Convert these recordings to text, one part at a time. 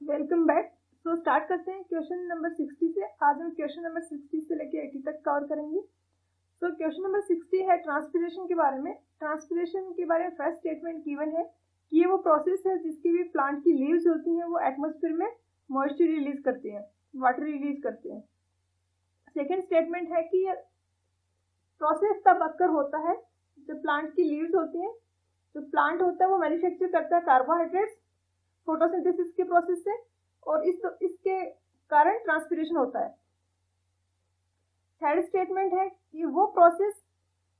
Welcome back. So start करते हैं question number 60 से। आज हम क्वेश्चन नंबर 60 से लेके 80 तक कवर करेंगे। सो क्वेश्चन नंबर 60 है ट्रांसपिरेशन के बारे में। ट्रांसपिरेशन के बारे में फर्स्ट स्टेटमेंट गिवन है कि ये वो प्रोसेस है जिसकी भी प्लांट की लीव्स होती हैं वो एटमॉस्फेयर में मॉइस्चर रिलीज करती हैं, वाटर रिलीज करते हैं। सेकेंड स्टेटमेंट है कि ये प्रोसेस तब अक्कर होता है जब प्लांट की लीव्स होती हैं, जो प्लांट होता है वो मैन्युफैक्चर करता है कार्बोहाइड्रेट्स फोटोसिंथेसिस के प्रोसेस से, और इसके कारण ट्रांसपिरेशन होता है। थर्ड स्टेटमेंट है कि वो प्रोसेस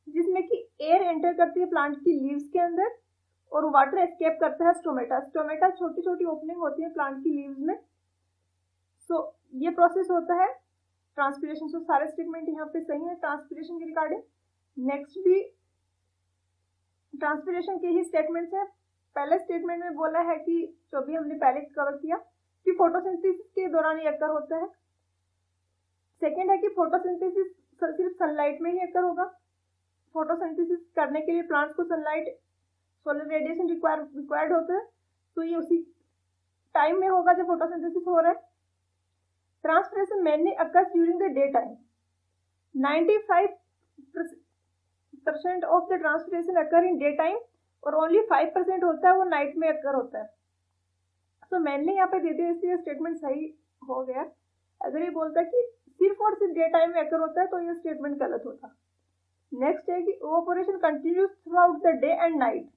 जिसमें कि एयर एंटर करती है प्लांट की लीव्स के अंदर और वाटर एस्केप करता है स्टोमेटा। स्टोमेटा छोटी छोटी ओपनिंग होती है प्लांट की लीव्स में। सो ये प्रोसेस होता है ट्रांसपिरेशन। सो सारे स्टेटमेंट यहाँ पे सही है ट्रांसपिरेशन के रिगार्डिंग। नेक्स्ट भी ट्रांसपिरेशन के ही स्टेटमेंट्स हैं। पहले स्टेटमेंट में बोला है कि जो भी हमने पहले कवर किया कि फोटोसिंथेसिस के दौरान ये अक्कर होता है। सेकेंड है कि फोटोसिंथेसिस सिर्फ सनलाइट में ही अक्कर होगा। फोटोसिंथेसिस करने के लिए प्लांट्स को सनलाइट सोलर रेडिएशन रिक्वायर्ड होता है, तो ये उसी टाइम में होगा जब फोटोसिंथेसिस हो रहा है। Transpiration mainly occurs during the day time. 95% of the transpiration occur in day time और ओनली 5% होता है वो नाइट में अक्कर होता है। तो मेनली यहाँ पे देते हैं, इसलिए स्टेटमेंट सही हो गया। अगर ये बोलता है कि सिर्फ और सिर्फ डे टाइम में अक्कर होता है तो ये स्टेटमेंट गलत होता। नेक्स्ट है कि evaporation continues through out the day and night.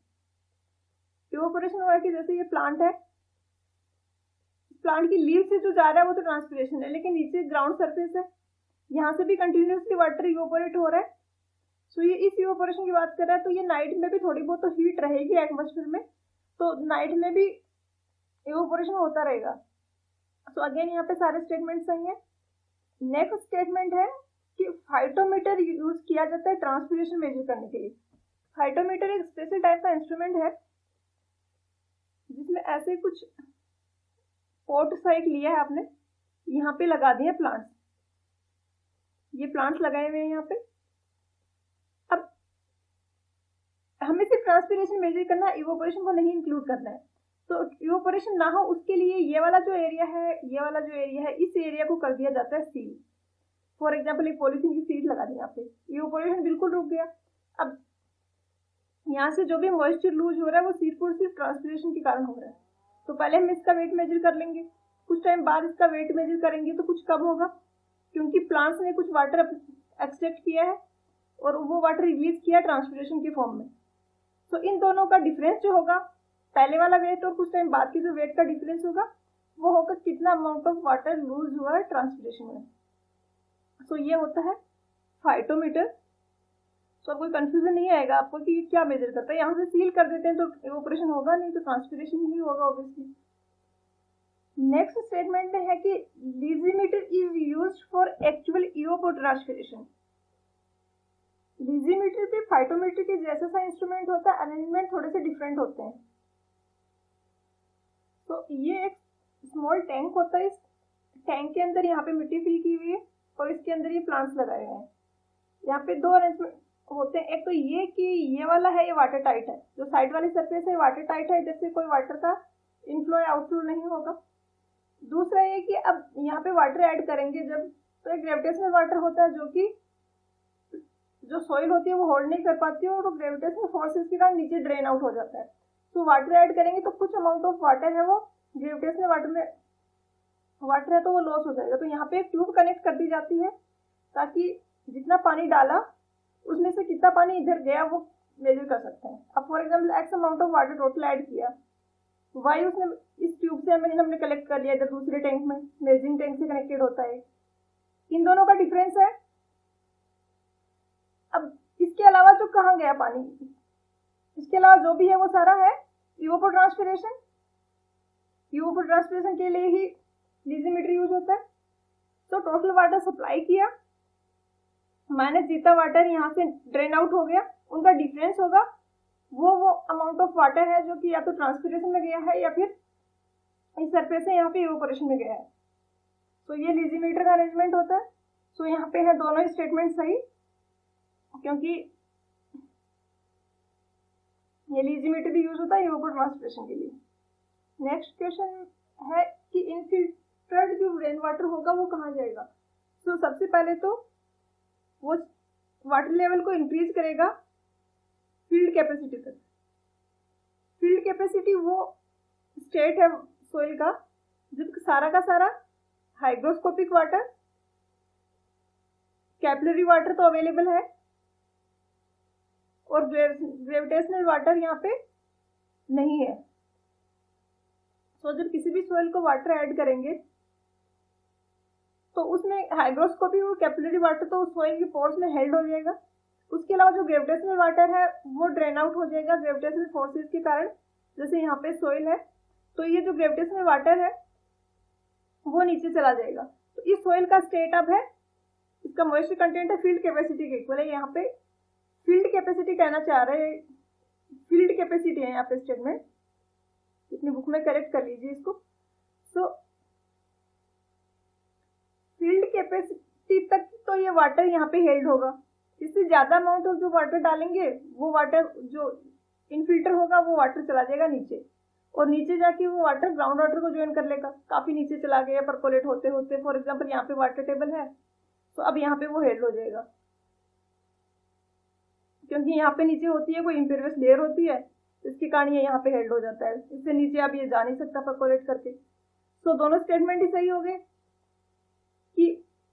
Evaporation हुआ कि जैसे ये प्लांट है, प्लांट की लीव से जो जा रहा है वो तो ट्रांसपिरेशन है, लेकिन नीचे ग्राउंड सरफेस है, यहाँ से भी कंटिन्यूसली वाटर इवोपोरेट हो रहा है। सो ये इस इवोपोरेशन की बात कर रहा है, तो ये नाइट में भी थोड़ी बहुत तो हीट रहेगी एटमॉस्फेयर में, तो नाइट में भी इवोपोरेशन होता रहेगा। सो अगेन यहाँ पे सारे स्टेटमेंट सही है। नेक्स्ट स्टेटमेंट है कि फाइटोमीटर यूज किया जाता है ट्रांसपिरेशन मेजर करने के लिए। फाइटोमीटर एक स्पेशल टाइप का इंस्ट्रूमेंट है जिसमें ऐसे कुछ पोर्ट सा एक लिया है आपने, यहाँ पे लगा दिए प्लांट्स, ये प्लांट्स लगाए हुए हैं यहाँ पे। अब हमें सिर्फ ट्रांसपिरेशन मेजर करना है, इवोपोरेशन को नहीं इंक्लूड करना है। तो इवोपोरेशन ना हो उसके लिए ये वाला जो एरिया है, ये वाला जो एरिया है, इस एरिया को कर दिया जाता है सील। फॉर एग्जाम्पल एक पॉलीथीन की सील लगा दी यहाँ पे, इवोपोरेशन बिल्कुल रुक गया। अब यहाँ से जो भी मॉइस्चर लूज हो रहा है वो सिर्फ और सिर्फ ट्रांसपिरेशन के कारण हो रहा है। तो पहले हम इसका वेट मेजर कर लेंगे, कुछ टाइम बाद इसका वेट मेजर करेंगे तो कुछ कम होगा क्योंकि प्लांट्स ने कुछ वाटर एक्सट्रैक्ट किया है और वो वाटर रिलीज किया ट्रांसपिरेशन के फॉर्म में। तो इन दोनों का डिफरेंस जो होगा, पहले वाला वेट और कुछ टाइम बाद के जो वेट का डिफरेंस होगा वो होगा कितना अमाउंट ऑफ वाटर लूज हुआ है ट्रांसपिरेशन में। सो ये होता है फाइटोमीटर। तो कोई कंफ्यूजन नहीं आएगा आपको कि ये क्या मेजर करता है। यहाँ से सील कर देते हैं तो इवोपोरेशन होगा नहीं, तो ट्रांसपिरेशन ही होगा ऑब्वियसली। नेक्स्ट स्टेटमेंट में है कि लीजीमीटर इज यूज्ड फॉर एक्चुअल इवोपोट्रांसपिरेशन। लीजीमीटर भी फाइटोमीटर के जैसा सा इंस्ट्रूमेंट होता है, अरेंजमेंट थोड़े से डिफरेंट होते हैं। तो ये एक स्मॉल टैंक होता है, इस टैंक के अंदर यहाँ पे मिट्टी फिल की हुई है और इसके अंदर ये प्लांट्स लगाए हुए हैं। यहाँ पे दो अरेंजमेंट होते हैं, एक तो ये कि ये वाला है ये वाटर टाइट है, जो साइड वाली सरफेस है वाटर टाइट है, इधर से कोई वाटर का इनफ्लो या आउटफ्लो नहीं होगा। दूसरा ये कि अब यहाँ पे वाटर ऐड करेंगे जब, तो एक ग्रेविटेशनल वाटर होता है जो कि जो सॉइल होती है वो होल्ड नहीं कर पाती है और वो ग्रेविटेशनल फोर्सेस के कारण नीचे ड्रेन आउट हो जाता है। तो वाटर ऐड करेंगे तो कुछ अमाउंट ऑफ वाटर है वो ग्रेविटेशनल वाटर में वाटर है तो वो लॉस हो जाएगा। तो यहाँ पे एक ट्यूब कनेक्ट कर दी जाती है ताकि जितना पानी डाला उसमें से कितना पानी इधर गया वो मेजर कर सकते हैं। अब for example x amount of water total add किया, वाई उसने इस ट्यूब से हमने कलेक्ट कर लिया, इधर दूसरे टैंक में मेजरिंग टैंक से कनेक्टेड होता है। इन दोनों का डिफरेंस है। अब इसके अलावा जो कहाँ गया पानी, इसके अलावा जो भी है वो सारा है इवोपोट्रांसपिरेशन। इवोपोट्रांसपिरेशन के लिए ही लीजीमीटर यूज होता है। तो टोटल वाटर सप्लाई किया माइनस जितना वाटर यहाँ से ड्रेन आउट हो गया, उनका डिफरेंस होगा वो अमाउंट ऑफ वाटर है जो कि या तो ट्रांसपिरेशन में गया है या फिर इस सरफेस से यहाँ पे इवोपोरेशन में गया है। तो ये लीजीमीटर का अरेंजमेंट होता है। सो यहाँ पे है दोनों स्टेटमेंट सही, क्योंकि ये लीजीमीटर भी यूज होता है इवोपोट्रांसपिरेशन के लिए। नेक्स्ट क्वेश्चन है कि इनफिल्टर्ड जो रेन वाटर होगा वो कहाँ जाएगा। तो सबसे पहले तो वो वाटर लेवल को इंक्रीज करेगा फील्ड कैपेसिटी तक। फील्ड कैपेसिटी वो स्टेट है सोइल का जब सारा का सारा हाइग्रोस्कोपिक वाटर, कैपिलरी वाटर तो अवेलेबल है और ग्रेविटेशनल वाटर यहाँ पे नहीं है। तो जब किसी भी सोइल को वाटर ऐड करेंगे तो उसमें हाइग्रोस्कोपिक और कैपिलरी वाटर तो उस सोइल की पोर्स में हेल्ड हो जाएगा। उसके अलावा जो ग्रेविटेशनल वाटर है वो ड्रेन आउट हो जाएगा ग्रेविटेशनल फोर्सेस के कारण। जैसे यहाँ पे सोइल है तो ये जो ग्रेविटेशनल वाटर है वो नीचे चला जाएगा। तो इस सोइल का स्टेट अब है, इसका मॉइस्चर कंटेंट है फील्ड कैपेसिटी के इक्वल है। यहाँ पे फील्ड कैपेसिटी कहना चाह रहे हैं, फील्ड कैपेसिटी है यहाँ पे स्टेटमेंट, अपनी बुक में करेक्ट कर लीजिए इसको। सो फील्ड कैपेसिटी तक तो ये वाटर यहाँ पे हेल्ड होगा। इससे ज्यादा अमाउंट ऑफ जो वाटर डालेंगे वो वाटर जो इनफिल्टर होगा वो वाटर चला जाएगा नीचे, और नीचे जाके वो वाटर ग्राउंड वाटर को ज्वाइन कर लेगा। काफी नीचे चला गया परकोलेट होते होते, फॉर एग्जाम्पल यहाँ पे वाटर टेबल है तो अब यहाँ पे वो हेल्ड हो जाएगा, क्योंकि यहाँ पे नीचे होती है कोई इम्पेरियस लेयर होती है, इसके कारण ये यहाँ पे हेल्ड हो जाता है। इससे नीचे अब ये जा नहीं सकता परकोलेट करके। तो दोनों स्टेटमेंट ही सही हो गए कि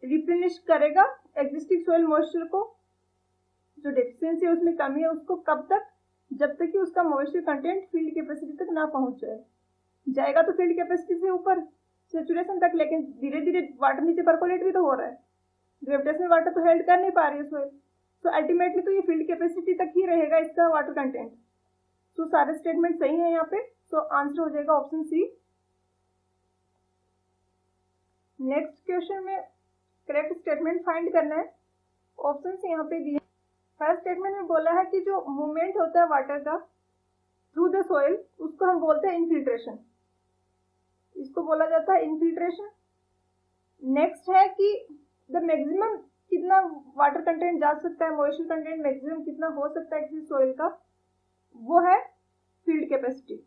रिप्लेनिश करेगा एग्जिस्टिंग सोइल मॉइस्चर को, जो डेफिशिएंसी है उसमें कमी है उसको कब तक, जब तक कि उसका मॉइस्चर कंटेंट फील्ड कैपेसिटी तक ना पहुंच जाए। जाएगा तो फील्ड कैपेसिटी से ऊपर सेचुरेशन तक, लेकिन धीरे धीरे वाटर नीचे परकोलेट भी तो हो रहा है, ग्रेविटेशनल वाटर तो हेल्ड कर नहीं पा रही है सोइल। तो अल्टीमेटली तो ये फील्ड कैपेसिटी तक ही रहेगा इसका वाटर कंटेंट। तो सारे स्टेटमेंट सही है यहाँ पे, तो आंसर हो जाएगा ऑप्शन सी। नेक्स्ट क्वेश्चन में करेक्ट स्टेटमेंट फाइंड करना है। ऑप्शन से यहाँ पे दिए। फर्स्ट स्टेटमेंट में बोला है कि जो मूवमेंट होता है वाटर का थ्रू द सोइल उसको हम बोलते हैं इनफिल्ट्रेशन, इसको बोला जाता है इनफिल्ट्रेशन। नेक्स्ट है कि द मैक्सिमम कितना वाटर कंटेंट जा सकता है, मॉइस्चर कंटेंट मैक्सिमम कितना हो सकता है किसी सोइल का, वो है फील्ड कैपेसिटी,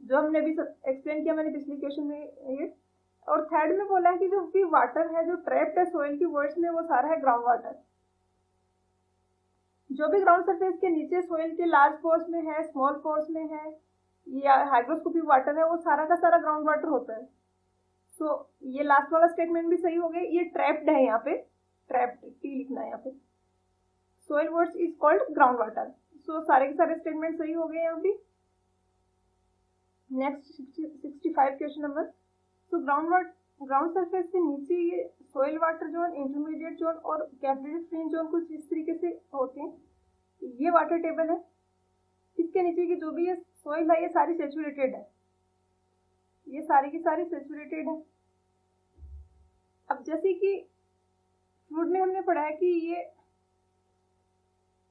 जो हमने अभी एक्सप्लेन किया मैंने पिछले क्वेश्चन में ये। और थर्ड में बोला है कि जो भी वाटर है जो ट्रैप्ड है सोइल की वर्ड्स में वो सारा है ग्राउंड वाटर। जो भी ग्राउंड सरफेस के नीचे सोइल के लार्ज पोर्स में है, स्मॉल पोर्स में है, या हाइग्रोस्कोपिक वाटर है, वो सारा का सारा ग्राउंड वाटर होता है। तो ये लास्ट वाला स्टेटमेंट भी सही हो गया। ये ट्रैप्ड है, यहाँ पे ट्रैप्ड टी लिखना है यहाँ पे। Soil words is called ground water. So सारे के सारे स्टेटमेंट सही हो गए यहाँ पे। Next 65 question number. तो ग्राउंड सरफेस से नीचे ये soil water zone, intermediate zone और कैपिलरी फ्रिंज जोन कुछ इस तरीके से होते हैं। ये वाटर टेबल है, इसके नीचे की जो भी ये सोइल है ये सारी सेचुरेटेड है, ये सारी की सारी सेचुरेटेड है। अब जैसे कि फ्लूइड में हमने पढ़ा है कि ये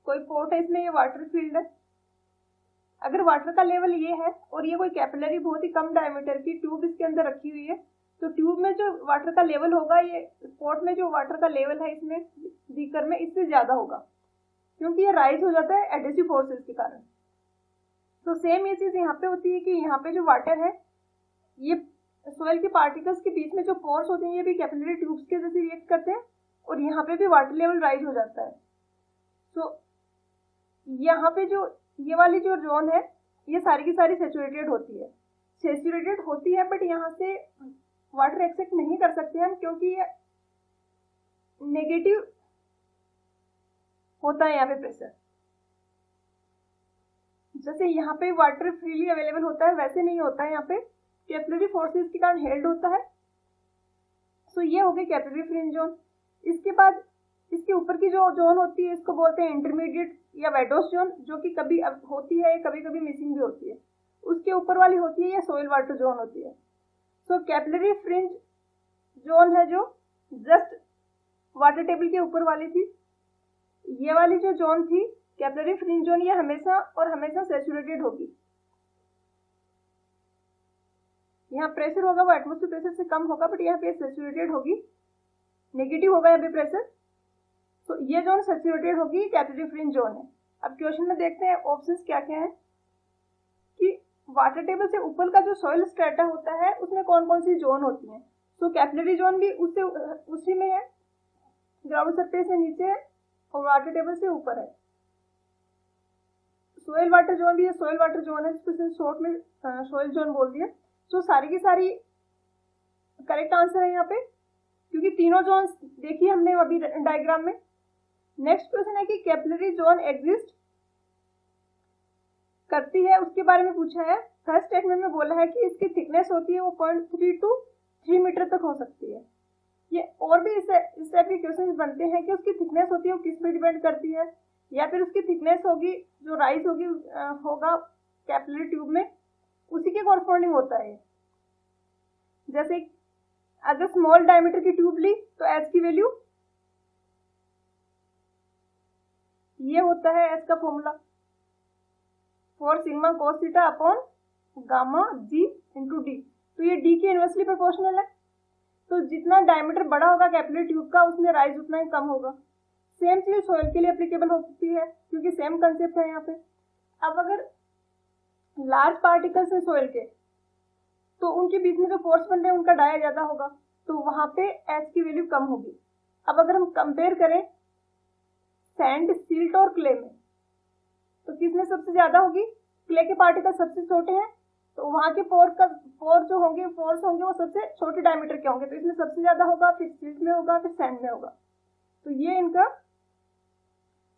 कोई पोर्ट है, इसमें ये वाटर फील्ड है। अगर वाटर का लेवल ये है और ये कोई कैपिलरी बहुत ही कम डायमीटर की ट्यूब इसके अंदर रखी हुई है, तो ट्यूब में जो वाटर का लेवल होगा, ये पोर्ट में जो वाटर का लेवल है इसमें बीकर में इससे ज्यादा होगा, क्योंकि ये राइज हो जाता है एडहेसिव फोर्सेस के कारण। तो सेम ये चीज यहाँ पे होती है कि यहाँ पे जो वाटर है ये सोइल के पार्टिकल्स के बीच में जो पोर्स होते हैं ये भी कैपिलरी ट्यूब्स के जैसे रिएक्ट करते हैं, और यहाँ पे भी वाटर लेवल राइज हो जाता है। तो यहाँ पे जो ये वाली जो जोन है ये सारी की सारी सेचुरेटेड होती है, बट यहाँ से वाटर एक्सेप्ट नहीं कर सकते हम, क्योंकि ये नेगेटिव होता है यहाँ पे प्रेशर। जैसे यहाँ पे वाटर फ्रीली अवेलेबल होता है वैसे नहीं होता है, यहाँ पे कैपिलरी फोर्सेस के कारण हेल्ड होता है। सो ये हो गई कैपिलरी फ्रिंज जोन। इसके बाद इसके ऊपर की जो जोन होती है इसको बोलते हैं इंटरमीडिएट या वेडोस जोन, जो कि कभी होती है कभी कभी मिसिंग भी होती है। उसके ऊपर वाली होती है या सोइल वाटर जोन होती है। सो कैपिलरी फ्रिंज जोन है जो जस्ट वाटर टेबल के ऊपर वाली थी। ये वाली जो जोन थी कैपिलरी फ्रिंज जोन, ये हमेशा और हमेशा सैचुरेटेड होगी। यहाँ प्रेशर होगा वो एटमॉस्फेयर प्रेशर से कम होगा, बट यहाँ पे सैचुरेटेड होगी, नेगेटिव होगा यहाँ पे प्रेशर। तो ये जोन सैचुरेटेड होगी, कैपिलरी फ्रिंज जोन है। अब क्वेश्चन में देखते हैं ऑप्शंस क्या क्या है कि वाटर टेबल से ऊपर का जो सॉइल स्ट्रेटा होता है उसमें कौन कौन सी जोन होती हैं। तो कैपिलरी जोन भी उसी में है, ग्राउंड सरफेस से नीचे है और वाटर टेबल से ऊपर है। सोयल वाटर जोन भी है, सोयल वाटर जोन है जिसको शॉर्ट में सोयल जोन बोल दिया। तो सारी की सारी करेक्ट आंसर है यहाँ पे, क्योंकि तीनों जोन देखिए हमने अभी डायग्राम में। नेक्स्ट क्वेश्चन है कि कैपिलरी जोन एग्जिस्ट करती है, उसके बारे में पूछा है। फर्स्ट स्टेटमेंट में बोला है कि इसकी थिकनेस होती है वो 0.3 to 3 मीटर तक हो सकती है। ये और भी इस टाइप के क्वेश्चन बनते हैं कि उसकी थिकनेस होती है वो किस पे डिपेंड करती है, या फिर उसकी थिकनेस होगी जो राइज होगी होगा कैपिलरी ट्यूब में उसी के कॉरस्पॉन्डिंग होता है। जैसे अगर स्मॉल डायमीटर की ट्यूब ली तो एच की वैल्यू ये होता है, एच का formula 4 sigma cos theta upon gamma G into D. तो ये डी के इनवर्सली प्रोपोर्शनल है। तो जितना डायमीटर बड़ा होगा कैपिलरी ट्यूब का उसमें राइज उतना ही कम होगा। सेम चीज सॉइल के लिए एप्लीकेबल होती है क्योंकि सेम कंसेप्ट है यहाँ पे। अब अगर लार्ज पार्टिकल्स है सॉइल के तो उनके बीच में जो फोर्स बन रहे हैं उनका डाया ज्यादा होगा, तो वहां पे एच की वैल्यू कम होगी। अब अगर हम कंपेयर करें सैंड, सिल्ट और क्ले में, तो किसमें सबसे ज्यादा होगी? क्ले के पार्टिकल सबसे छोटे हैं, तो वहां के फोर्स जो होंगे वो सबसे छोटे डायमीटर के होंगे, तो इसमें सबसे ज्यादा होगा, फिर सिल्ट में होगा, फिर सैंड में होगा। तो ये इनका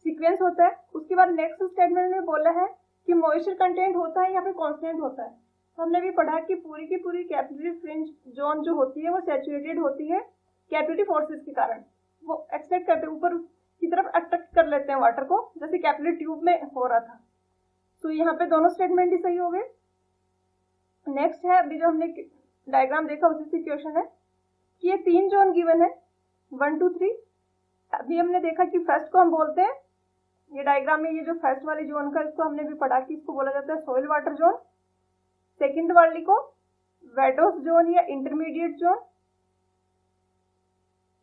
सीक्वेंस होता है। उसके बाद नेक्स्ट स्टेटमेंट में बोला है कि मॉइस्चर कंटेंट होता है या फिर कांस्टेंट होता है। तो हमने भी पढ़ा कि पूरी की पूरी कैपिलरी फ्रिंज जोन जो होती है वो सैचुरेटेड होती है कैपिलरी फोर्सेस के कारण। वो एक्सट्रैक्ट करते हैं, ऊपर की तरफ अट्रैक्ट कर लेते हैं वाटर को, जैसे कैपिलरी ट्यूब में हो रहा था। तो यहाँ पे दोनों स्टेटमेंट ही सही हो गए। नेक्स्ट है अभी जो हमने डायग्राम देखा उसी से क्वेश्चन है कि ये 3 जोन गिवन है 1 2 3। अभी हमने देखा कि फर्स्ट को हम बोलते हैं, ये डायग्राम में ये जो फर्स्ट वाली जोन का इसको हमने भी पढ़ा कि इसको बोला जाता है सॉइल वाटर जोन। सेकंड वाली को वेडोस जोन या इंटरमीडिएट जोन,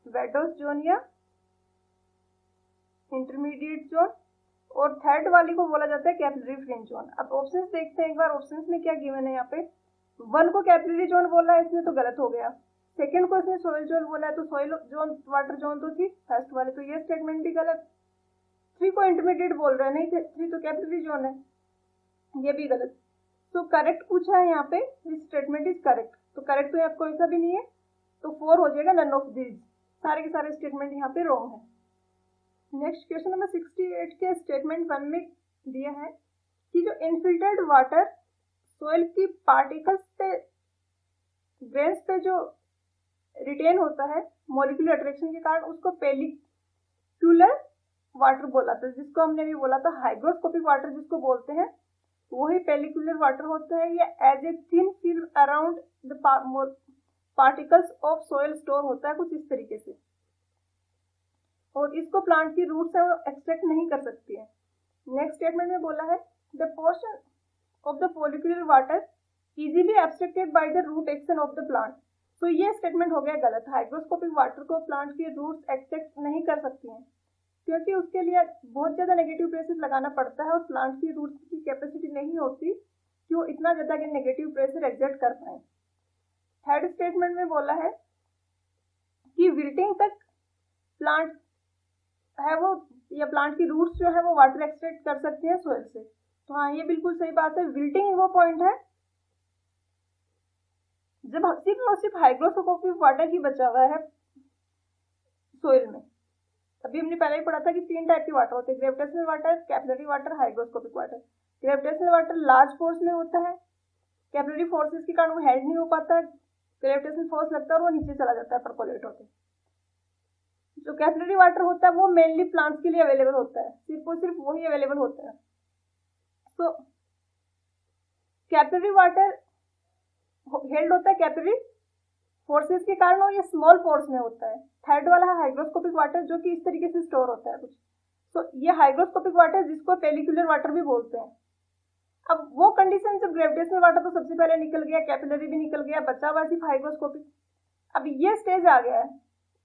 वेडोस जोन या इंटरमीडिएट जोन, और थर्ड वाली को बोला जाता है कैपिलरी फ्रिंज जोन। अब ऑप्शंस देखते हैं एक बार, ऑप्शंस में क्या गिवन है। यहाँ पे 1 को कैपिलरी जोन बोला है, इसमें तो गलत हो गया। सेकंड को इसने सॉइल जोन बोला है, तो सॉइल जोन वाटर जोन तो थी फर्स्ट वाले, तो ये स्टेटमेंट भी गलत। 3 को इंटरमीडिएट बोल रहे हैं, नहीं थे 3 तो कैपिलरी जोन है, ये भी गलत। तो करेक्ट पूछा है यहाँ पे, दिस स्टेटमेंट इज करेक्ट। तो करेक्ट तो यहाँ कोई सा भी नहीं है, तो 4 हो जाएगा, नन ऑफ दिस। सारे के सारे स्टेटमेंट यहाँ पे रॉन्ग है। नेक्स्ट क्वेश्चन नंबर 68 के स्टेटमेंट 1 में दिया है कि जो इनफिल्टर्ड वाटर सोइल की पार्टिकल्स पे ग्रेन्स पे जो रिटेन होता है मॉलिक्यूलर अट्रैक्शन के कारण, उसको पेलिक्यूलर वाटर बोला था, जिसको हमने भी बोला था हाइग्रोस्कोपिक वाटर जिसको बोलते हैं, वही पेलिक्यूलर वाटर होता है। ये as a thin film around the particles of soil store होता है कुछ इस तरीके से, और इसको प्लांट की रूट से एक्सट्रैक्ट नहीं कर सकती है। नेक्स्ट स्टेटमेंट में बोला है the portion of the follicular water easily abstracted by the root action of the plant. तो ये स्टेटमेंट हो गया गलत। हाइग्रोस्कोपिक वाटर को प्लांट की रूट्स एक्सट्रैक्ट नहीं कर सकती हैं, क्योंकि उसके लिए बहुत ज़्यादा नेगेटिव प्रेशर लगाना पड़ता है, और प्लांट की रूट्स की कैपेसिटी नहीं होती कि वो इतना ज़्यादा नेगेटिव प्रेशर एक्सर्ट कर पाए। थर्ड स्टेटमेंट में बोला है कि विल्टिंग तक प्लांट है वो, या प्लांट की रूट्स जो है वो वाटर एक्सट्रैक्ट कर सकती है सोइल से। तो हाँ, ये बिल्कुल सही बात है। विल्टिंग वो पॉइंट है जब सिर्फ और सिर्फ हाइग्रोस्कोपिक वाटर ही बचा हुआ है सोइल में। अभी हमने पहले ही पढ़ा था कि 3 टाइप के वाटर होते हैं, gravitational water, capillary water, hygroscopic water. Gravitational water large force में होता है, कैपिलरी फोर्सेस के कारण वो हेड नहीं हो पाता, ग्रेविटेशनल फोर्स लगता है और वो नीचे चला जाता है परकोलेट होते। जो कैपिलरी वाटर होता है वो मेनली प्लांट्स के लिए अवेलेबल होता है, सिर्फ और सिर्फ वही अवेलेबल होता है। तो कैपिलरी वाटर हेल्ड होता है कैपिलरी फोर्सेस के कारण, और ये स्मॉल फोर्स में होता है। थर्ड वाला है हाइग्रोस्कोपिक वाटर, जो कि इस तरीके से स्टोर होता है कुछ। तो ये हाइग्रोस्कोपिक वाटर जिसको पेलिकुलर वाटर भी बोलते हैं। अब वो कंडीशन जब ग्रेविटेशनल वाटर तो सबसे पहले निकल गया, कैपिलरी भी निकल गया, बचा हुआ सिर्फ हाइग्रोस्कोपिक। अब ये स्टेज आ गया है,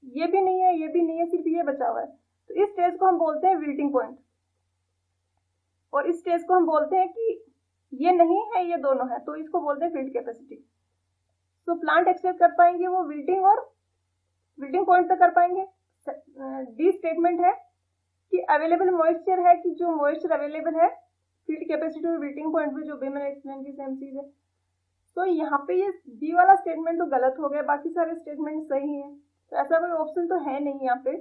ये भी नहीं है, ये भी नहीं है, सिर्फ ये बचा हुआ है। तो इस स्टेज को हम बोलते हैं विल्टिंग पॉइंट, और इस स्टेज को हम बोलते हैं कि ये नहीं है, ये दोनों है, तो इसको बोलते हैं फील्ड कैपेसिटी। तो प्लांट एक्सपेक्ट कर पाएंगे वो विल्टिंग और विल्टिंग पॉइंट तक कर पाएंगे। डी स्टेटमेंट है कि अवेलेबल मॉइस्चर है, कि जो मॉइस्चर अवेलेबल है फील्ड कैपेसिटी और विल्टिंग पॉइंट पे, जो भी मैंने एक्सप्लेन की सेम चीज है। तो यहाँ पे ये बी वाला स्टेटमेंट तो गलत हो गया, बाकी सारे स्टेटमेंट सही है। तो ऐसा कोई ऑप्शन तो है नहीं यहाँ पे,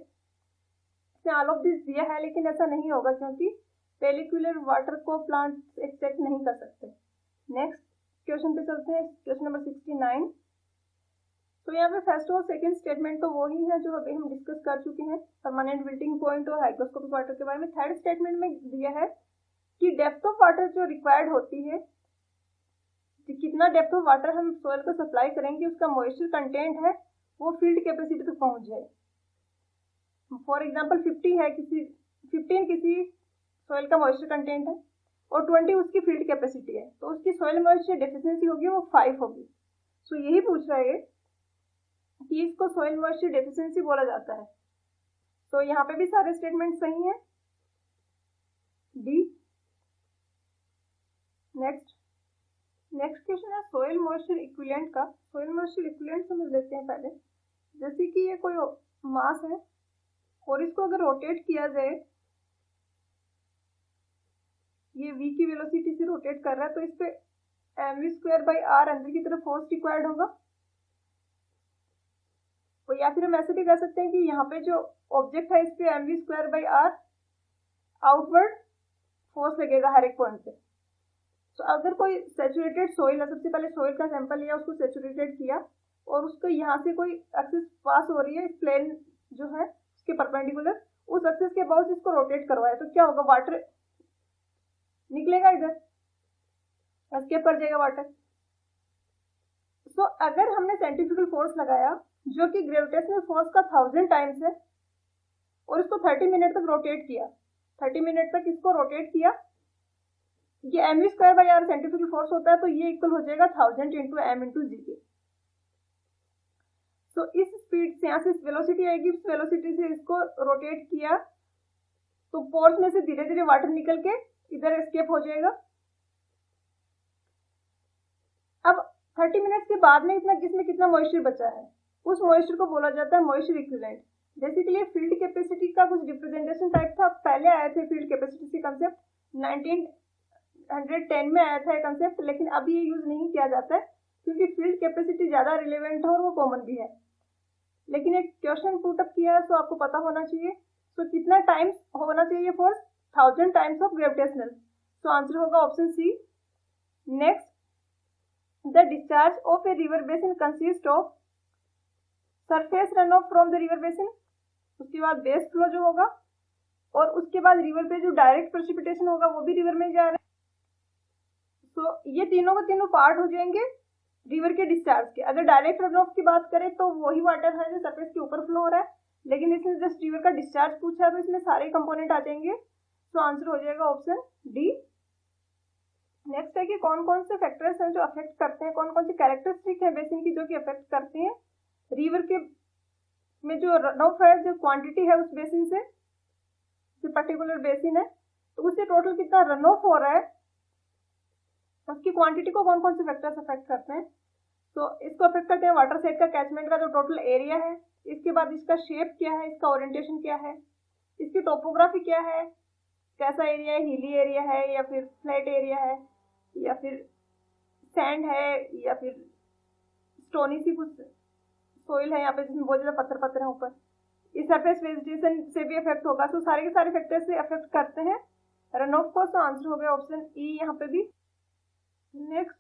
ऑल ऑफ दिस दिया है, लेकिन ऐसा नहीं होगा क्योंकि पेलिकुलर वाटर को प्लांट एक्सट्रैक्ट नहीं कर सकते। नेक्स्ट क्वेश्चन पे चलते हैं, क्वेश्चन नंबर 69। तो यहाँ पे फर्स्ट और सेकंड स्टेटमेंट तो वही है जो अभी हम डिस्कस कर चुके हैं, परमानेंट विल्टिंग पॉइंट और हाइग्रोस्कोपिक वाटर के बारे में। थर्ड स्टेटमेंट में दिया है कि डेप्थ ऑफ वाटर जो रिक्वायर्ड होती है, कितना डेप्थ ऑफ वाटर हम सोइल को सप्लाई करेंगे, उसका मॉइस्चर कंटेंट है वो फील्ड कैपेसिटी तक पहुंच जाए। फॉर एग्जांपल 50 है, 15 किसी सोइल का मॉइस्चर कंटेंट है और 20 उसकी फील्ड कैपेसिटी है, तो उसकी सोइल मॉइस्चर डेफिशिएंसी होगी वो 5 होगी। सो यही पूछ रहा है कि इसको सोइल मॉइस्चर डेफिशिएंसी बोला जाता है। तो यहाँ पे भी सारे स्टेटमेंट सही हैं। डी। नेक्स्ट क्वेश्चन है सोइल मॉइस्चर इक्विवेलेंट का। सोइल मॉइस्चर इक्विवेलेंट समझ लेते हैं पहले। जैसे कि ये कोई मास है और इसको अगर रोटेट किया जाए, ये v की वेलोसिटी से रोटेट कर रहा है, तो इस पे mv²/r अंदर की तरफ फोर्स रिक्वायर्ड होगा। तो या फिर हम ऐसे भी कह सकते हैं कि यहाँ पे जो ऑब्जेक्ट है इस पे mv²/r आउटवर्ड फोर्स लगेगा हर एक पॉइंट पे। तो अगर कोई सैचुरेटेड सोइल है, सबसे पहले सोइल का सैंपल लिया, उसको सैचुरेटेड किया और उसको यहाँ से कोई एक्सिस पास हो रही है, प्लेन जो है उसके परपेंडिकुलर, उस एक्सिस के बाद इसको रोटेट करवाया, तो क्या होगा, वाटर निकलेगा इधर, एस्केप कर जाएगा वाटर। तो अगर हमने सेंट्रीफ्यूगल फोर्स लगाया जो कि ग्रेविटेशनल फोर्स का 1000 टाइम्स है और इसको 30 मिनट तक रोटेट किया, 30 मिनट तक इसको रोटेट किया, ये mv²/r सेंट्रीफ्यूगल फोर्स होता है, तो ये इक्वल हो जाएगा 1000 इंटू m इंटू जी के। तो इस स्पीड से, यहाँ से वेलोसिटी आएगी, इस वेलोसिटी से इसको रोटेट किया तो पोर्स में से धीरे धीरे वाटर निकल के इधर एस्केप हो जाएगा। अब 30 मिनट के बाद में इसमें कितना मॉइस्चर बचा है, उस मॉइस्चर को बोला जाता है moisture equivalent. Basically field capacity का कुछ रिप्रेजेंटेशन टाइप था, पहले आए थे फील्ड कैपेसिटी से कंसेप्ट, 1910 में आया था ये कंसेप्ट, लेकिन अभी ये यूज नहीं किया जाता है क्योंकि फील्ड कैपेसिटी ज्यादा रिलेवेंट है और वो कॉमन भी है। लेकिन एक क्वेश्चन पुट अप किया है तो आपको पता होना चाहिए। तो कितना टाइम्स होना चाहिए फोर्स, 1000 टाइम्स ऑफ ग्रेविटेशनल। तो आंसर होगा option C. Next, the discharge of a river basin consist of surface run off from the river basin, उसके बाद बेस फ्लो जो होगा, और उसके बाद रिवर पे जो डायरेक्ट प्रेसिपिटेशन होगा वो भी रिवर में जा रहा है। तो ये तीनों के तीनों पार्ट हो जाएंगे रिवर के डिस्चार्ज के। अगर डायरेक्ट रन ऑफ की बात करें तो वही वाटर है जो सरफेस के ऊपर फ्लो हो रहा है, लेकिन इसमें जस्ट रिवर का डिस्चार्ज पूछा है तो इसमें सारे कंपोनेंट आ जाएंगे। तो आंसर हो जाएगा ऑप्शन डी। नेक्स्ट है कि कौन कौन से फैक्टर्स हैं जो अफेक्ट करते हैं, कौन कौन सी कैरेक्टरिस्टिक है बेसिन की जो कि अफेक्ट करते हैं रिवर के में जो रन ऑफ है, जो क्वांटिटी है उस बेसिन से, जो पर्टिकुलर बेसिन है तो उससे टोटल कितना रन ऑफ हो रहा है, उसकी क्वांटिटी को कौन कौन से फैक्टर्स अफेक्ट करते हैं। तो इसको अफेक्ट करते हैं वाटर साइड का कैचमेंट का जो टोटल एरिया है, इसके बाद इसका शेप क्या है, इसका ओरिएंटेशन क्या है, इसकी टोपोग्राफी क्या है, कैसा एरिया है, हिली एरिया है या फिर फ्लैट एरिया है या फिर सैंड है या फिर स्टोनी सी कुछ सोइल है यहाँ पे जिसमें बहुत ज्यादा पत्थर पत्थर है ऊपर, इस सरफेस वेजिटेशन से भी अफेक्ट होगा। तो सारे के सारे फैक्टर्स से अफेक्ट करते हैं रन ऑफ को। तो आंसर हो गया ऑप्शन ई यहाँ पे भी। नेक्स्ट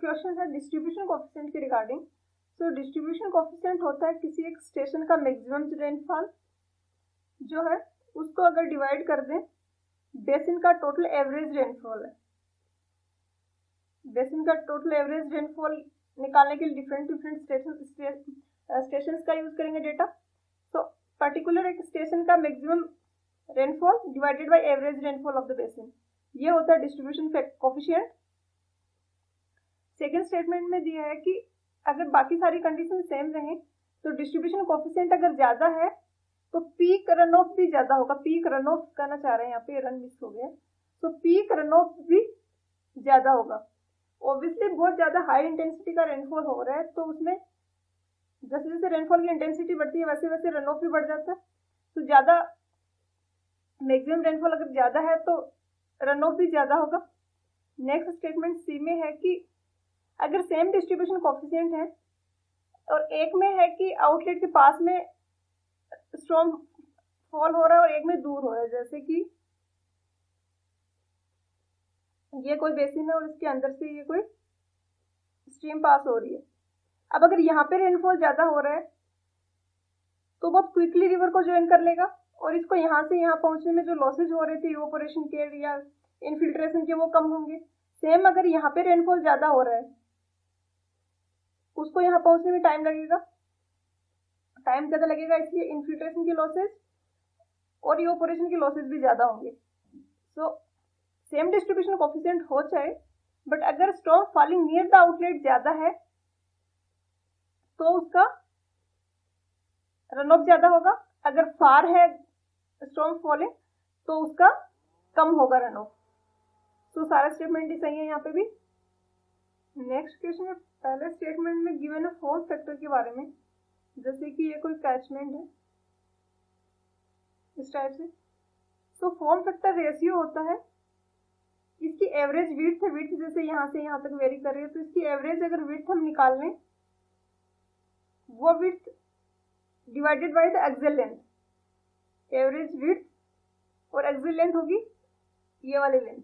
क्वेश्चन है डिस्ट्रीब्यूशन कोएफिशिएंट के रिगार्डिंग। तो डिस्ट्रीब्यूशन कोएफिशिएंट होता है किसी एक स्टेशन का मैक्सिमम रेनफॉल जो है उसको अगर डिवाइड कर दें बेसिन का टोटल एवरेज रेनफॉल है। बेसिन का टोटल एवरेज रेनफॉल निकालने के लिए डिफरेंट स्टेशन का यूज करेंगे डेटा। तो पर्टिकुलर एक स्टेशन का maximum rainfall divided by average rainfall of the basin, ये होता है डिस्ट्रीब्यूशन कोएफिशिएंट। सेकेंड स्टेटमेंट में दिया है कि अगर बाकी सारी कंडीशन सेम रहे तो डिस्ट्रीब्यूशन कोएफिशिएंट अगर ज्यादा है तो पीक रन ऑफ भी ज्यादा होगा। पीक रन ऑफ करना चाह रहे हैं, यहाँ पे रन मिस हो गया, तो पीक रन ऑफ भी ज़्यादा होगा। ऑब्वियसली बहुत ज़्यादा हाई इंटेंसिटी का रेनफॉल हो रहा है तो उसमें जैसे जैसे रेनफॉल की इंटेंसिटी बढ़ती है वैसे वैसे रन ऑफ भी बढ़ जाता है। तो ज़्यादा मैक्सिमम रेनफॉल अगर ज़्यादा है तो रन ऑफ भी ज़्यादा होगा। नेक्स्ट स्टेटमेंट सी में है कि अगर सेम डिस्ट्रीब्यूशन कोफिशिएंट है और एक में है कि आउटलेट के पास में स्ट्रॉन्ग फॉल हो रहा है और एक में दूर हो रहा है, जैसे कि ये कोई बेसिन है और इसके अंदर से ये कोई स्ट्रीम पास हो रही है। अब अगर यहाँ पे रेनफॉल ज़्यादा हो रहा है तो बहुत क्विकली रिवर को ज्वाइन कर लेगा और इसको यहाँ से यहाँ पहुँचने में जो लॉसेज हो रहे थे इवोपोरेशन के या इनफिल्ट्रेशन के वो कम होंगे। सेम अगर यहाँ पे रेनफॉल ज़्यादा हो रहा है उसको यहाँ पहुँचने में टाइम लगेगा, टाइम ज़्यादा लगेगा, इसलिए इनफिल्ट्रेशन के लॉसेज और इवोपोरेशन के लॉसेज भी ज़्यादा होंगे। सो सेम डिस्ट्रीब्यूशन कोफिशिएंट हो चाहे, बट अगर strong falling near the outlet ज़्यादा है तो उसका रन ऑफ ज़्यादा होगा। अगर फार है स्ट्रॉन्ग फॉलिंग तो उसका कम होगा रन ऑफ। तो सारा स्टेटमेंट ही सही है यहाँ पे भी। नेक्स्ट क्वेश्चन है, पहले स्टेटमेंट में गिवन है फॉर्म फैक्टर के बारे में, जैसे कि ये कोई कैचमेंट है इस टाइप से। तो फॉर्म फैक्टर रेशियो होता है, इसकी एवरेज विड्थ है, विड्थ जैसे यहाँ से यहाँ तक वेरी कर रही है तो इसकी एवरेज अगर विड्थ हम निकाल लें वो width divided by the axial length, average width और एक्सियल लेंथ होगी ये वाली लेंथ।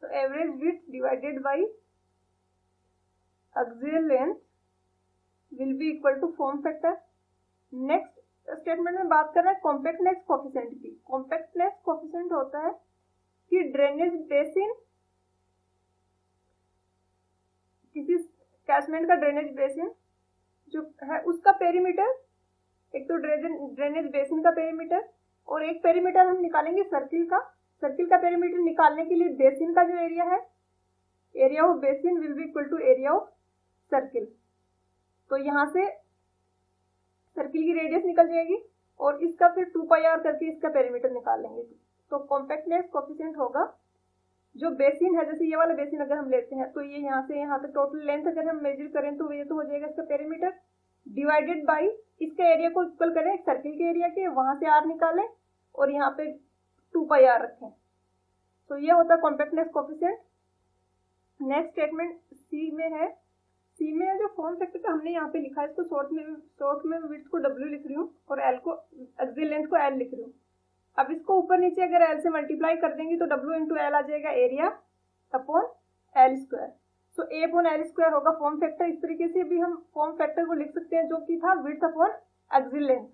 तो average width divided by axial length will be equal to form factor. Next statement में बात कर रहे हैं कॉम्पैक्टनेस कोफिशिएंट की। कॉम्पैक्टनेस कोफिशिएंट होता है कि ड्रेनेज बेसिन, किसी कैचमेंट का ड्रेनेज बेसिन जो है उसका पेरीमीटर, एक तो ड्रेनेज बेसिन का पेरीमीटर और एक पेरीमीटर हम निकालेंगे सर्किल का। सर्किल का पेरीमीटर निकालने के लिए बेसिन का जो एरिया है, area of basin will be equal to area of circle. तो यहाँ से सर्किल की रेडियस निकल जाएगी और इसका फिर 2πr करके इसका पेरीमीटर निकाल लेंगे। तो कॉम्पैक्टनेस कोफिशिएंट होगा जो बेसिन है, जैसे ये वाला बेसिन अगर हम लेते हैं तो ये यहाँ से यहाँ तक टोटल लेंथ अगर हम मेजर करें तो ये तो हो जाएगा इसका पेरीमीटर डिवाइडेड बाय इसके एरिया को इक्वल करें सर्किल के एरिया के, वहां से r निकालें और यहाँ पे 2πr रखें। तो ये होता है compactness coefficient. Next statement C में है, सी में जो फॉर्म फैक्टर का हमने यहाँ पे लिखा है इसको शॉर्ट में विड्थ को w लिख रही हूँ और l को एक्सियल लेंथ को l लिख रही हूँ। अब इसको ऊपर नीचे अगर l से मल्टीप्लाई कर देंगे तो w इंटू एल आ जाएगा एरिया अपॉन एल स्क्वायर। तो a अपॉन एल स्क्वायर होगा फॉर्म फैक्टर। इस तरीके से भी हम फॉर्म फैक्टर को लिख सकते हैं जो कि था width upon axial length.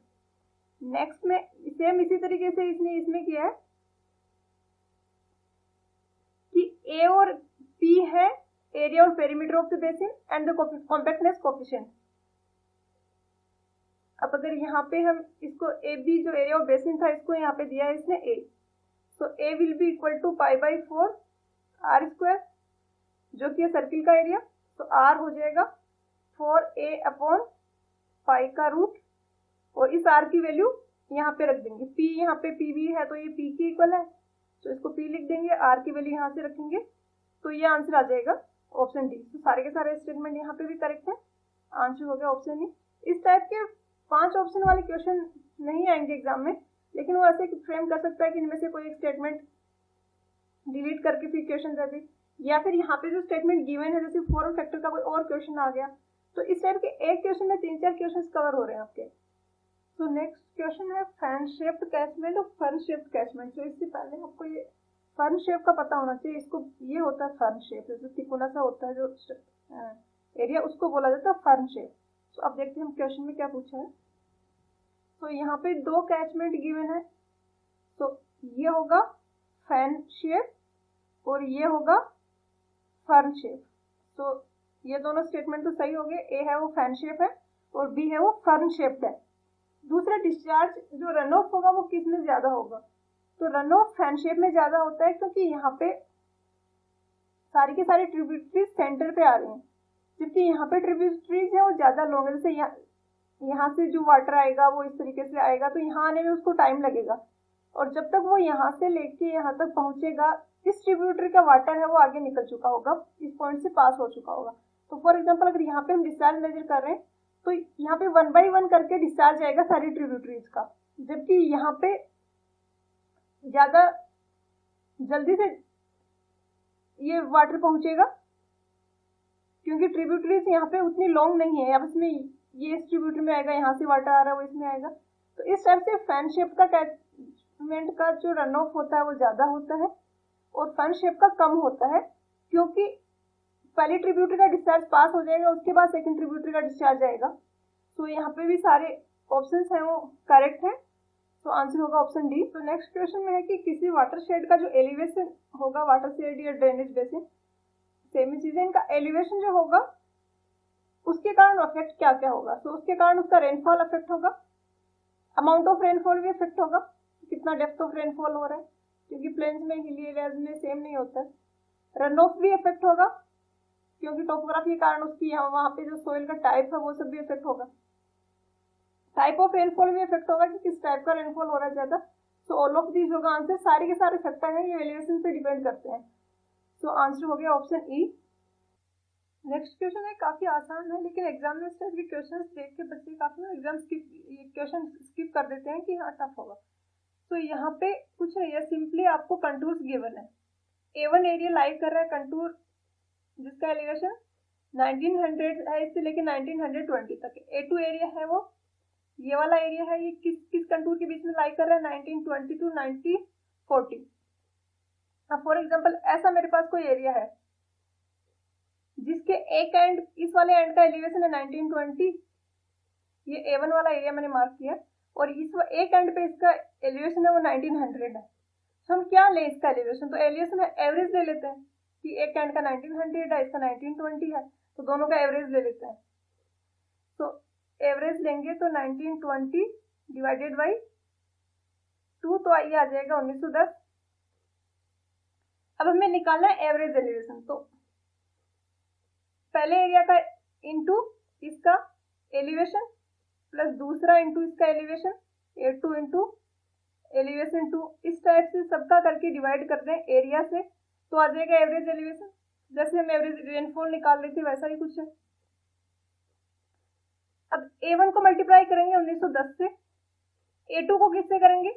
Next में सेम इसी तरीके से इसने इसमें किया है कि a और p है एरिया और perimeter of the basin and the compactness coefficient. अब अगर यहाँ पे हम इसको ए बी जो एरिया ऑफ बेसिन था इसको यहाँ पे दिया है इसने a, तो a will be equal to π/4 r square जो कि है सर्किल का एरिया। तो r हो जाएगा 4a अपॉन पाई का रूट और इस r की वैल्यू यहाँ पे रख देंगे। p यहाँ पे pv है तो ये p की इक्वल है तो इसको p लिख देंगे, r की वैल्यू यहाँ से रखेंगे तो ये आंसर आ जाएगा ऑप्शन डी। तो सारे के सारे स्टेटमेंट यहाँ पे भी करेक्ट है, आंसर हो गया ऑप्शन डी। इस टाइप के 5 ऑप्शन वाले क्वेश्चन नहीं आएंगे एग्जाम में, लेकिन वो ऐसे फ्रेम कर सकता है कि इनमें से कोई एक स्टेटमेंट डिलीट करके फिर क्वेश्चन दे दे, या फिर यहाँ पे जो स्टेटमेंट गिवन है जैसे फॉर्म फैक्टर का कोई और क्वेश्चन आ गया तो इस टाइप के एक क्वेश्चन में 3-4 क्वेश्चन कवर हो रहे हैं आपके। तो नेक्स्ट क्वेश्चन है फैन शेप्ड कैचमेंट और फन शेप्ड कैचमेंट। तो इससे पहले आपको ये फन शेप का पता होना चाहिए। इसको ये होता है फन शेप, जैसे तिकोना सा होता है जो एरिया उसको बोला जाता है फन शेप। तो अब देखते हैं हम क्वेश्चन में क्या पूछा है। तो यहाँ पे 2 कैचमेंट गिवन है, तो ये होगा फैन शेप और ये होगा फर्न शेप। तो ये दोनों स्टेटमेंट तो सही हो गए, ए है वो फैन शेप है और बी है वो फर्न शेप्ड है। दूसरा डिस्चार्ज जो रन ऑफ होगा वो किस में ज्यादा होगा, तो रन ऑफ फैन शेप में ज्यादा होता है क्योंकि यहाँ पे सारी के सारी ट्रिब्यूटरीज सेंटर पे आ रही हैं, जबकि यहाँ पे ट्रिब्यूटरीज है वो ज्यादा लॉन्ग है। जैसे यहाँ से जो वाटर आएगा वो इस तरीके से आएगा तो यहाँ आने में उसको टाइम लगेगा और जब तक वो यहाँ से लेके यहाँ तक पहुंचेगा इस ट्रिब्यूटरी का वाटर है वो आगे निकल चुका होगा, इस पॉइंट से पास हो चुका होगा। तो फॉर एग्जांपल अगर यहाँ पे हम डिस्चार्ज मेजर कर रहे हैं तो यहाँ पे 1 बाय 1 करके डिस्चार्ज आएगा सारी ट्रिब्यूटरीज का, जबकि यहाँ पे ज्यादा जल्दी से ये वाटर पहुंचेगा क्योंकि ट्रिब्यूटरीज यहाँ पे उतनी लॉन्ग नहीं है। अब इसमें ये इस ट्रिब्यूटरी में आएगा, यहाँ से वाटर आ रहा है वो इसमें आएगा। तो इस टाइप से फैन शेप का कैचमेंट का जो रन ऑफ होता है वो ज्यादा होता है और फैन शेप का कम होता है, क्योंकि पहली ट्रिब्यूटरी का डिस्चार्ज पास हो जाएगा, उसके बाद सेकंड ट्रिब्यूटरी का डिस्चार्ज आएगा। तो यहाँ पे भी सारे ऑप्शंस हैं वो करेक्ट है, तो आंसर होगा ऑप्शन डी। तो नेक्स्ट क्वेश्चन में है कि किसी वाटर शेड का जो एलिवेशन होगा, वाटर शेड या ड्रेनेज बेसिन सेम ही चीजें, इनका एलिवेशन जो होगा उसके कारण अफेक्ट क्या क्या होगा। तो उसके कारण उसका रेनफॉल अफेक्ट होगा, अमाउंट ऑफ रेनफॉल भी अफेक्ट होगा, कितना डेप्थ ऑफ रेनफॉल हो रहा है, क्योंकि प्लेन्स में हिली एरियाज में सेम नहीं होता है। रन ऑफ भी अफेक्ट होगा क्योंकि टोपोग्राफी के कारण उसकी वहां पे जो सोइल का टाइप है वो सब भी अफेक्ट होगा। टाइप ऑफ रेनफॉल भी अफेक्ट होगा कि किस टाइप का रेनफॉल हो रहा है ज्यादा। तो ऑल ऑफ दीज होगा आंसर, सारे के सारे फैक्टर हैं ये एलिवेशन पे डिपेंड करते हैं। तो आंसर हो गया ऑप्शन ई। नेक्स्ट क्वेश्चन है काफी आसान है, लेकिन एग्जाम में इस टाइप के क्वेश्चन देख के बच्चे काफी एग्जाम क्वेश्चन स्किप कर देते हैं कि हाँ टफ होगा। तो यहाँ पे कुछ नहीं है, सिंपली आपको कंटूर्स गिवन है। A1 एरिया लाइव कर रहा है कंटूर जिसका एलिवेशन 1900 है इससे लेके 1920 तक। A2 एरिया है वो ये वाला एरिया है, ये किस कंटूर के बीच में लाई कर रहा है 1920 टू 1940। अब फॉर एग्जांपल ऐसा मेरे पास कोई एरिया है जिसके एक एंड इस वाले एंड का एलिवेशन है 1920, ये A1 वाला एरिया मैंने मार्क किया, और इस एक एंड पे इसका एलिवेशन है वो 1900 है। तो हम क्या लें इसका एलिवेशन, तो एलिवेशन है एवरेज ले लेते हैं कि एक एंड का 1900 है, इसका 1920 है, तो दोनों का एवरेज ले लेते हैं। तो एवरेज लेंगे तो 1920 डिवाइडेड बाई 2, तो ये आ जाएगा 1910। अब हमें निकालना है एवरेज एलिवेशन, तो पहले एरिया का इंटू इसका एलिवेशन प्लस दूसरा इंटू इसका एलिवेशन, A2 इंटू एलिवेशन 2, इस टाइप से सबका करके डिवाइड कर दें एरिया से, तो आ जाएगा एवरेज एलिवेशन। जैसे हम एवरेज रेनफॉल निकाल रहे थे वैसा ही कुछ है। अब A1 को मल्टीप्लाई करेंगे 1910 से, A2 को किससे करेंगे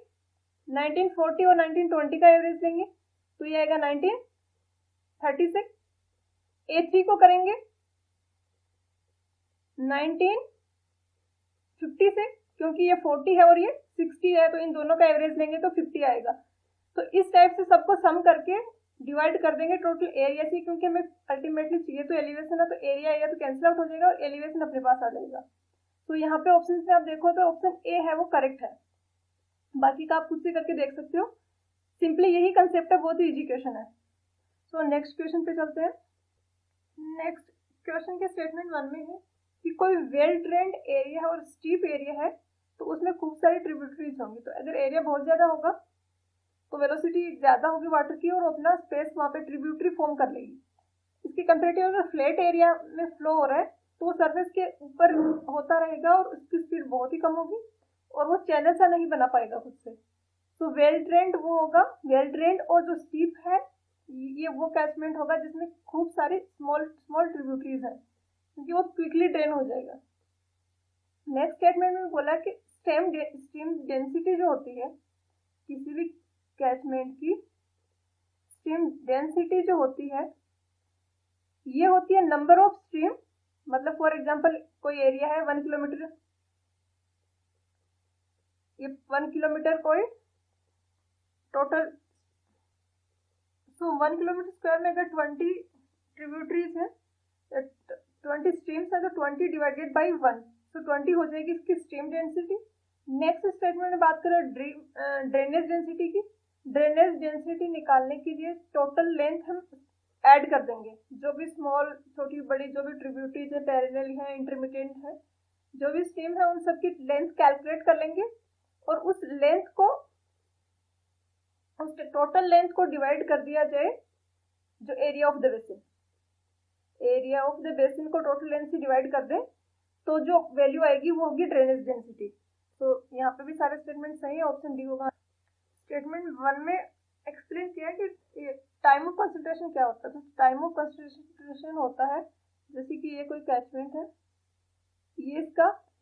1940 और 1920 का एवरेज लेंगे तो ये आएगा 1936। A3 को करेंगे 1950 से, क्योंकि ये 40 है और ये 60 है, तो इन दोनों का एवरेज लेंगे तो 50 आएगा। तो इस टाइप से सबको सम करके डिवाइड कर देंगे टोटल एरिया से, क्योंकि हमें अल्टीमेटली चाहिए तो एलिवेशन है, तो एरिया तो कैंसिल आउट हो जाएगा और एलिवेशन अपने पास आ जाएगा। तो यहाँ पे ऑप्शन से आप देखो तो ऑप्शन ए है वो करेक्ट है, बाकी का आप खुद से करके देख सकते हो। सिंपली यही कंसेप्ट है, बहुत ही इजी क्वेश्चन है। तो नेक्स्ट क्वेश्चन पे चलते हैं। नेक्स्ट क्वेश्चन के स्टेटमेंट 1 में है कि कोई वेल ड्रेन्ड एरिया है और स्टीप एरिया है, तो उसमें खूब सारी ट्रिब्यूटरीज होंगी। तो अगर एरिया बहुत ज्यादा होगा तो वेलोसिटी ज्यादा होगी वाटर की और अपना स्पेस वहां पे ट्रिब्यूटरी फॉर्म कर लेगी। इसके कंपेरेटिव अगर फ्लैट एरिया में फ्लो हो रहा है तो वो सरफेस के ऊपर होता रहेगा और उसकी स्पीड बहुत ही कम होगी और वो चैनल सा नहीं बना पाएगा खुद से। तो वेल ड्रेन्ड वो होगा, वेल ड्रेन्ड, और जो स्टीप है ये वो कैचमेंट होगा जिसमें खूब सारी स्मॉल ट्रिब्यूटरीज हैं, क्योंकि वो क्विकली ड्रेन हो जाएगा। नेक्स्ट स्टेटमेंट में बोला कि स्ट्रीम डेंसिटी जो होती है किसी भी कैचमेंट की, स्ट्रीम डेंसिटी जो होती है ये होती है नंबर ऑफ स्ट्रीम। मतलब फॉर एग्जांपल कोई एरिया है 1 किलोमीटर, ये 1 किलोमीटर कोई टोटल, तो 1 किलोमीटर स्क्वायर में अगर 20 ट्रिब्यूटरीज है, 20 स्ट्रीम्स है, तो 20 डिवाइडेड बाई 1, तो 20 हो जाएगी इसकी स्ट्रीम डेंसिटी। नेक्स्ट स्टेटमेंट में बात करें ड्रेनेज डेंसिटी की। ड्रेनेज डेंसिटी निकालने के लिए टोटल लेंथ हम ऐड कर देंगे, जो भी स्मॉल छोटी बड़ी जो भी ट्रिब्यूटरीज है, पैरेलल है, इंटरमीडिएट है, जो भी स्ट्रीम है उन सबकी लेंथ कैलकुलेट कर लेंगे और उस लेंथ को, उस टोटल लेंथ को डिवाइड कर दिया जाए जो area of the basin, area of the basin को टोटल लेंथ से डिवाइड कर दें तो जो वैल्यू आएगी वो होगी ड्रेनेज डेंसिटी। तो यहाँ पे भी सारे स्टेटमेंट सही है, ऑप्शन डी होगा। स्टेटमेंट 1 में एक्सप्लेन किया कि टाइम ऑफ कंसंट्रेशन क्या होता है? तो टाइम ऑफ कंसंट्रेशन होता है, जैसे कि ये कोई कैचमेंट है,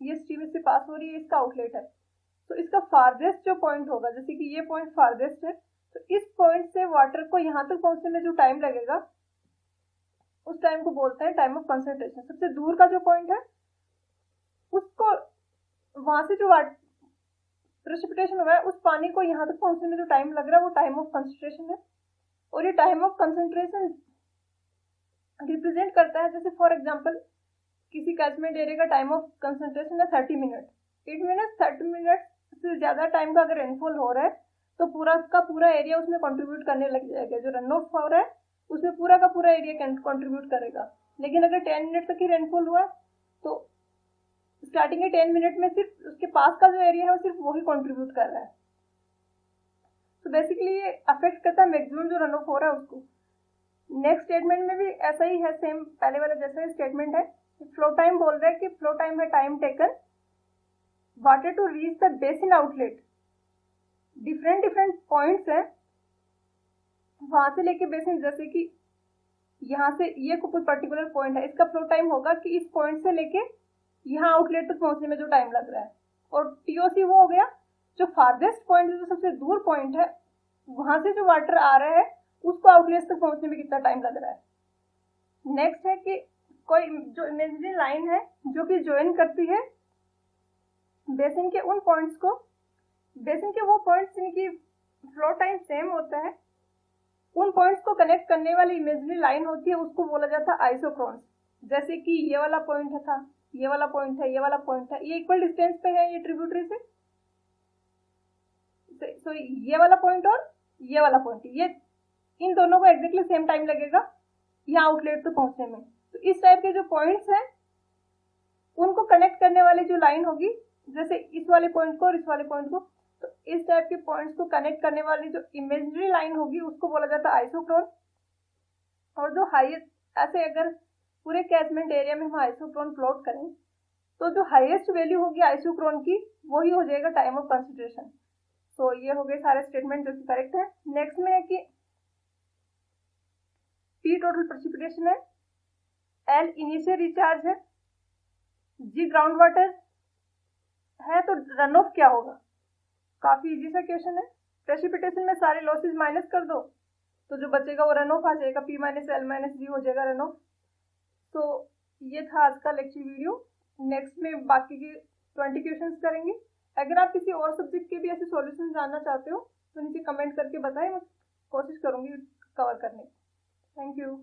ये स्ट्रीम इससे पास हो रही है, इसका आउटलेट है, तो इसका फारदेस्ट जो पॉइंट होगा, जैसे कि ये पॉइंट फारदेस्ट है, तो इस पॉइंट से वाटर को यहाँ तक पहुंचने में जो टाइम लगेगा उस टाइम को बोलते हैं टाइम ऑफ कंसंट्रेशन। सबसे दूर का जो पॉइंट है उसको, वहां से जो प्रेसिपिटेशन हुआ है उस पानी को यहाँ तक पहुंचने में जो टाइम लग रहा है वो टाइम ऑफ कंसंट्रेशन है। और ये टाइम ऑफ कंसंट्रेशन रिप्रेजेंट करता है, जैसे फॉर एग्जांपल किसी कैचमेंट एरिया का टाइम ऑफ कंसंट्रेशन है 30 मिनट। इट मीन्स 30 मिनट से ज्यादा टाइम का अगर रेनफॉल हो रहा है तो पूरा का पूरा एरिया उसमें कंट्रीब्यूट करने लग जाएगा। जो रन ऑफ हो रहा है उसमें पूरा का पूरा एरिया कंट्रीब्यूट करेगा। लेकिन अगर 10 मिनट तक ही रेनफॉल हुआ तो स्टार्टिंग के 10 मिनट में सिर्फ उसके पास का जो एरिया है वो सिर्फ वही कंट्रीब्यूट कर रहा है। तो बेसिकली ये अफेक्ट करता है मैक्सिमम जो रन ऑफ हो रहा है उसको। नेक्स्ट स्टेटमेंट में भी ऐसा ही है, सेम पहले वाला जैसा ही स्टेटमेंट है। फ्लो टाइम बोल रहा है कि फ्लो टाइम है time taken water to reach the basin outlet. Different points हैं वहां से लेके बेसिन, जैसे कि यहाँ से ये कोई पर्टिकुलर पॉइंट है, इसका फ्लो टाइम होगा कि इस पॉइंट से लेके यहाँ आउटलेट तक पहुंचने में जो टाइम लग रहा है। और टीओसी वो हो गया जो फारदेस्ट पॉइंट, जो सबसे दूर पॉइंट है, वहां से जो वाटर आ रहा है उसको आउटलेट तक पहुंचने में कितना टाइम लग रहा है। नेक्स्ट है कि कोई जो इमेजिनरी लाइन है जो कि ज्वाइन करती है बेसिन के उन पॉइंट्स को, बेसिन के वो पॉइंट्स जिनकी फ्लो टाइम सेम होता है, उन पॉइंट्स को कनेक्ट करने वाली इमेजिनरी लाइन होती है, उसको बोला जाता है आइसोक्रोन्स। जैसे कि ये वाला पॉइंट था, ये वाला पॉइंट है, ये वाला पॉइंट है, ये इक्वल डिस्टेंस पे है ये ट्रिब्यूटरी से। तो ये वाला पॉइंट और ये वाला पॉइंट, ये इन दोनों को एग्जैक्टली सेम टाइम लगेगा यहाँ आउटलेट तक पहुंचने में। तो इस टाइप के जो पॉइंट्स हैं उनको कनेक्ट करने वाली जो लाइन होगी, जैसे इस वाले पॉइंट को और इस वाले पॉइंट को, तो इस टाइप के पॉइंट्स को कनेक्ट करने वाली जो इमेजिनरी लाइन होगी उसको बोला जाता है आइसोक्रोन। और जो हाईएस्ट, ऐसे अगर पूरे कैचमेंट एरिया में हम आइसोक्रोन प्लॉट करें तो जो हाईएस्ट वैल्यू होगी आइसोक्रोन की वही हो जाएगा टाइम ऑफ कंसंट्रेशन। तो ये हो गए सारे स्टेटमेंट जो कि करेक्ट है। नेक्स्ट में है कि P टोटल प्रेसिपिटेशन है, L इनिशियल रिचार्ज है, G ग्राउंड वाटर है, तो रन ऑफ क्या होगा? काफी इजी सा क्वेश्चन है। प्रेसिपिटेशन में सारे लॉसेस माइनस कर दो तो जो बचेगा वो रन ऑफ आ जाएगा, P minus L minus G हो जाएगा रन ऑफ। तो ये था आज का लेक्चर वीडियो। नेक्स्ट में बाकी के 20 क्वेश्चंस करेंगे। अगर आप किसी और सब्जेक्ट के भी ऐसे सॉल्यूशन जानना चाहते हो तो नीचे कमेंट करके बताएं, मैं कोशिश करूंगी कवर करने की। Thank you.